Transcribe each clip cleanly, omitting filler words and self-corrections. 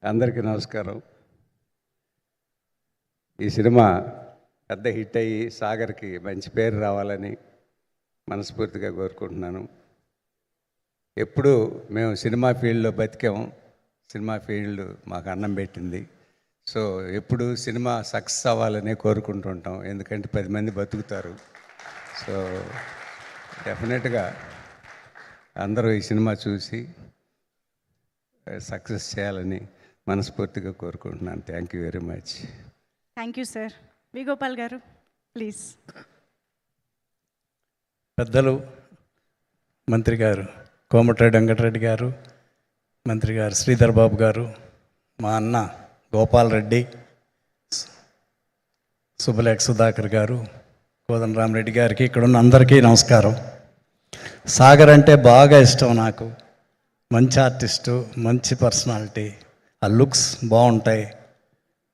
అందరికీ నమస్కారం. ఈ సినిమా పెద్ద హిట్ అయ్యి సాగర్కి మంచి పేరు రావాలని మనస్ఫూర్తిగా కోరుకుంటున్నాను. ఎప్పుడు మేము సినిమా ఫీల్డ్లో బతికాము, సినిమా ఫీల్డ్ మాకు అన్నం పెట్టింది. సో ఎప్పుడు సినిమా సక్సెస్ అవ్వాలని కోరుకుంటుంటాం, ఎందుకంటే 10 మంది బతుకుతారు. సో డెఫినెట్గా అందరూ ఈ సినిమా చూసి సక్సెస్ చేయాలని మనస్ఫూర్తిగా కోరుకుంటున్నాను. Thank you very much. Thank you sir. V Gopal garu please. పెద్దలు మంత్రి గారు కోమటిరెడ్డి వెంకటరెడ్డి గారు, మంత్రి గారు శ్రీధర్ బాబు గారు, మా అన్న గోపాల్ రెడ్డి, సుబ్బలేఖ సుధాకర్ గారు, కోదండరామరెడ్డి గారికి, ఇక్కడ ఉన్న అందరికీ నమస్కారం. సాగర్ అంటే బాగా ఇష్టం నాకు. మంచి ఆర్టిస్టు, మంచి పర్సనాలిటీ, ఆ లుక్స్ బాగుంటాయి.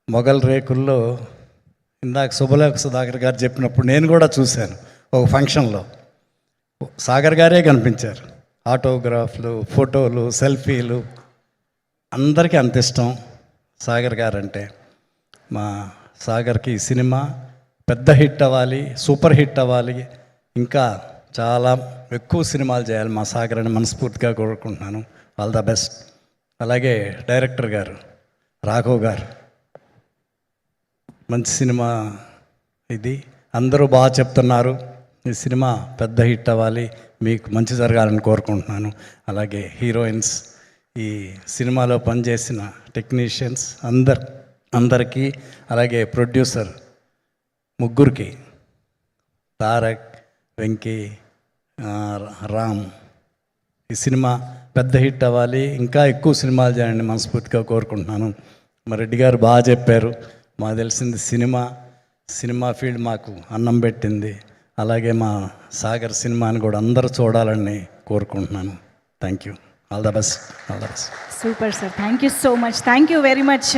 మొగల్ రేకుల్లో ఇందాక సుబ్బలేఖ సుధాకర్ గారు చెప్పినప్పుడు నేను కూడా చూశాను ఒక ఫంక్షన్లో. సాగర్ గారే కనిపించారు. ఆటోగ్రాఫ్లు, ఫోటోలు, సెల్ఫీలు, అందరికీ అంత ఇష్టం సాగర్ గారు అంటే. మా సాగర్కి ఈ సినిమా పెద్ద హిట్ అవ్వాలి, సూపర్ హిట్ అవ్వాలి, ఇంకా చాలా ఎక్కువ సినిమాలు చేయాలి మా సాగర్ అని మనస్ఫూర్తిగా కోరుకుంటున్నాను. All the best. అలాగే డైరెక్టర్ గారు రాఘవ్ గారు, మంచి సినిమా ఇది, అందరూ బాగా చెప్తున్నారు. ఈ సినిమా పెద్ద హిట్ అవ్వాలి, మీకు మంచి జరగాలని కోరుకుంటున్నాను. అలాగే హీరోయిన్స్, ఈ సినిమాలో పనిచేసిన టెక్నీషియన్స్ అందరికీ, అలాగే ప్రొడ్యూసర్ ముగ్గురికి, తారక్, వెంకీ, రామ్, ఈ సినిమా పెద్ద హిట్ అవ్వాలి, ఇంకా ఎక్కువ సినిమాలు చేయండి మనస్ఫూర్తిగా కోరుకుంటున్నాను. మా రెడ్డి గారు బాగా చెప్పారు. మాకు తెలిసింది సినిమా ఫీల్డ్ మాకు అన్నం పెట్టింది. అలాగే మా సాగర్ సినిమాని కూడా అందరూ చూడాలని కోరుకుంటున్నాను. Thank you. All the best. All the best. Super sir. Thank you so much. Thank you very much.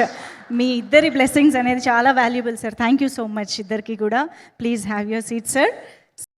మీ ఇద్దరి బ్లెస్సింగ్స్ అనేది చాలా valuable sir. Thank you so much ఇద్దరికి కూడా. Please have your seat sir.